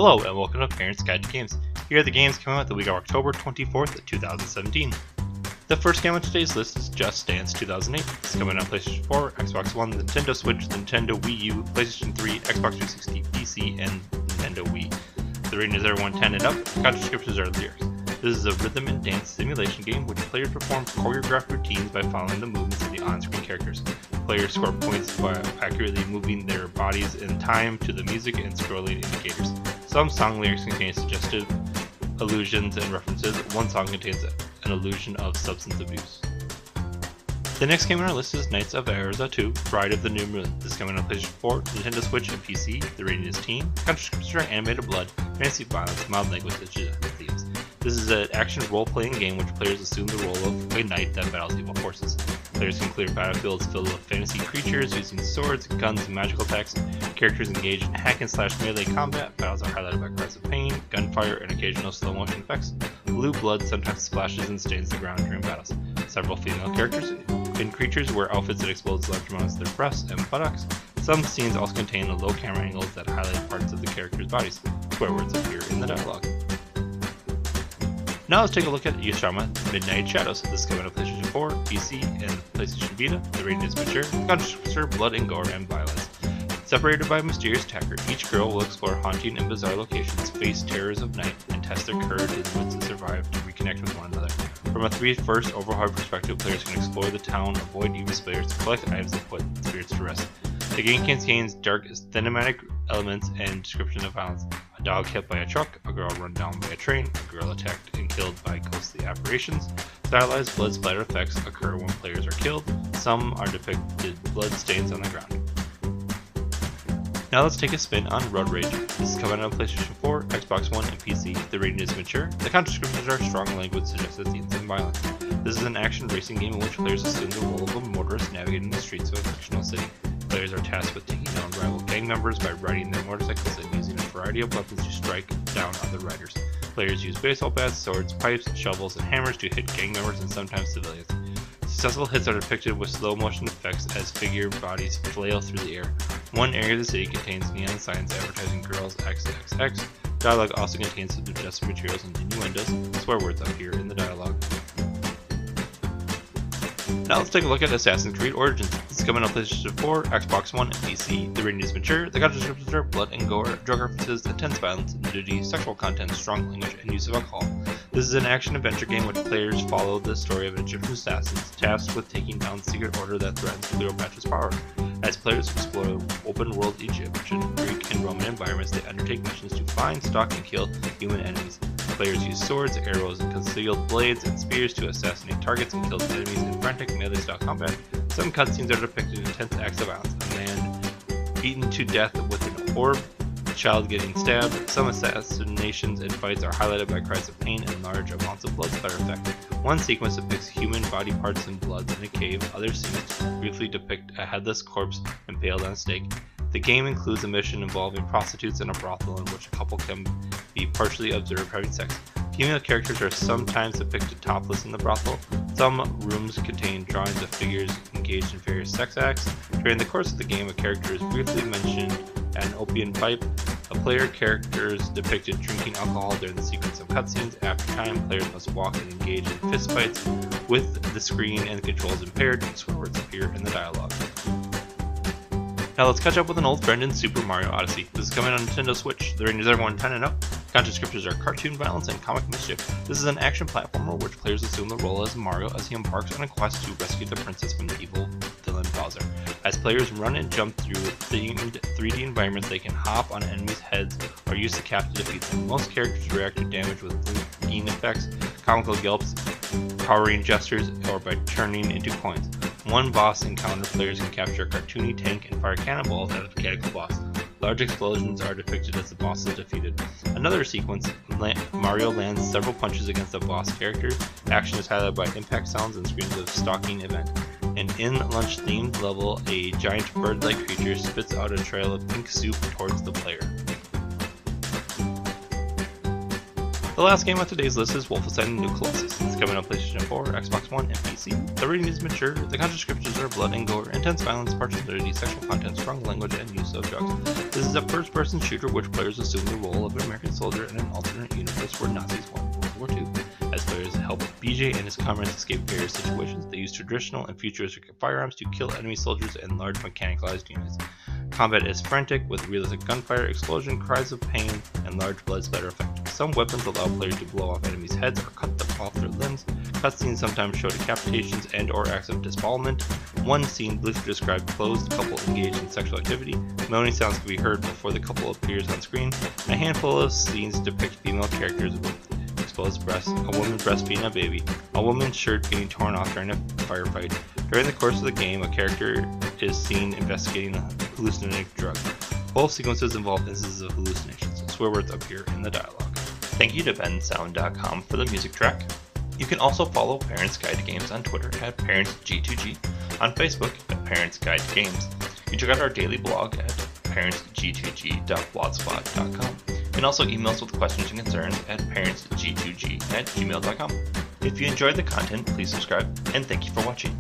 Hello and welcome to Parents Guide to Games. Here are the games coming out the week of October 24th, 2017. The first game on today's list is Just Dance 2008. It's coming on PlayStation 4, Xbox One, Nintendo Switch, Nintendo Wii U, PlayStation 3, Xbox 360, PC, and Nintendo Wii. The rating is everyone 10 and up. Content descriptions are lyrics. This is a rhythm and dance simulation game which players perform choreographed routines by following the movements of the on-screen characters. Players score points by accurately moving their bodies in time to the music and scrolling indicators. Some song lyrics contain suggestive allusions and references. One song contains an allusion of substance abuse. The next game on our list is Knights of Azure 2, Bride of the New Moon. This is coming on PlayStation 4, Nintendo Switch, and PC. The rating is teen. Content descriptions are animated blood, fantasy violence, mild language themes. This is an action role-playing game which players assume the role of a knight that battles evil forces. Players can clear battlefields filled with fantasy creatures using swords, guns, and magical attacks. Characters engage in hack-and-slash melee combat. Battles are highlighted by cries of pain, gunfire, and occasional slow-motion effects. Blue blood sometimes splashes and stains the ground during battles. Several female characters and creatures wear outfits that expose large amounts of their breasts and buttocks. Some scenes also contain low camera angles that highlight parts of the characters' bodies. Swear words appear in the dialogue. Now let's take a look at Yoshima Midnight Shadows. This is coming on PlayStation 4, PC, and PlayStation Vita. The rating is mature. Content blood and gore and violence. Separated by a mysterious attacker, each girl will explore haunting and bizarre locations, face terrors of night, and test their courage and wits to survive to reconnect with one another. From a 3-first overhaul perspective, players can explore the town, avoid evil spirits, collect items, and put spirits to rest. The game contains dark thematic elements and description of violence. A dog hit by a truck, a girl run down by a train, a girl attacked and killed by ghostly apparitions. Stylized blood splatter effects occur when players are killed. Some are depicted blood stains on the ground. Now let's take a spin on Road Rage. This is coming on PlayStation 4, Xbox One, and PC. The rating is mature. The content descriptions are strong language suggested scenes and violence. This is an action racing game in which players assume the role of a motorist navigating the streets of a fictional city. Players are tasked with taking down rival gang members by riding their motorcycles and using a variety of weapons to strike down other riders. Players use baseball bats, swords, pipes, shovels, and hammers to hit gang members and sometimes civilians. Successful hits are depicted with slow motion effects as figure bodies flail through the air. One area of the city contains neon signs advertising girls XXX. Dialogue also contains suggestive materials and innuendos. Swear words appear in the dialogue. Now let's take a look at Assassin's Creed Origins. This is coming on PlayStation 4, Xbox One, and PC. The rating is mature. The content descriptions are blood and gore, drug references, intense violence, nudity, sexual content, strong language, and use of alcohol. This is an action-adventure game which players follow the story of Egyptian assassins tasked with taking down the secret order that threatens Cleopatra's power. As players explore open-world Egyptian, Greek, and Roman environments, they undertake missions to find, stalk, and kill human enemies. Players use swords, arrows, and concealed blades and spears to assassinate targets and kill enemies in frantic melee-style combat. Some cutscenes are depicted intense acts of violence. A man beaten to death with an orb, a child getting stabbed. Some assassinations and fights are highlighted by cries of pain and large amounts of blood splatter effect. One sequence depicts human body parts and blood in a cave. Other scenes briefly depict a headless corpse impaled on a stake. The game includes a mission involving prostitutes in a brothel in which a couple can be partially observed having sex. Female characters are sometimes depicted topless in the brothel. Some rooms contain drawings of figures engaged in various sex acts. During the course of the game, a character is briefly mentioned at an opium pipe. A player character is depicted drinking alcohol during the sequence of cutscenes. After time, players must walk and engage in fistfights with the screen and controls impaired, and swear words appear in the dialogue. Now let's catch up with an old friend in Super Mario Odyssey. This is coming on Nintendo Switch. The rating is everyone 10 and up. Content descriptions are cartoon violence and comic mischief. This is an action platformer which players assume the role as Mario as he embarks on a quest to rescue the princess from the evil villain Bowser. As players run and jump through themed 3D environments, they can hop on enemies' heads or use the cap to defeat them. Most characters react to damage with blinking effects, comical yelps, powering gestures, or by turning into coins. One boss encounter, players can capture a cartoony tank and fire cannonballs at a mechanical boss. Large explosions are depicted as the boss is defeated. Another sequence, Mario lands several punches against the boss character. Action is highlighted by impact sounds and screens of stalking event. An in-lunch themed level, a giant bird-like creature spits out a trail of pink soup towards the player. The last game on today's list is Wolfenstein New Colossus. It's coming on PlayStation 4, Xbox One, and PC. The rating is mature, the content descriptions are blood and gore, intense violence, partial nudity, sexual content, strong language, and use of drugs. This is a first-person shooter which players assume the role of an American soldier in an alternate universe where Nazis won World War II. As players help BJ and his comrades escape various situations, they use traditional and futuristic firearms to kill enemy soldiers and large mechanicalized units. Combat is frantic, with realistic gunfire, explosion, cries of pain, and large blood splatter effect. Some weapons allow players to blow off enemies' heads or cut them off their limbs. Cutscenes sometimes show decapitations and or acts of dismemberment. One scene briefly described clothes, the couple engaged in sexual activity. Moaning sounds can be heard before the couple appears on screen. A handful of scenes depict female characters with exposed breasts, a woman breastfeeding a baby, a woman's shirt getting torn off during a firefight. During the course of the game, a character is seen investigating a hallucinogenic drug. Both sequences involve instances of hallucinations. Swear words appear in the dialogue. Thank you to bensound.com for the music track. You can also follow Parents Guide to Games on Twitter at ParentsG2G, on Facebook at Parents Guide to Games. You can check out our daily blog at parentsg2g.blogspot.com. You can also email us with questions and concerns at parentsg2g@gmail.com. If you enjoyed the content, please subscribe, and thank you for watching.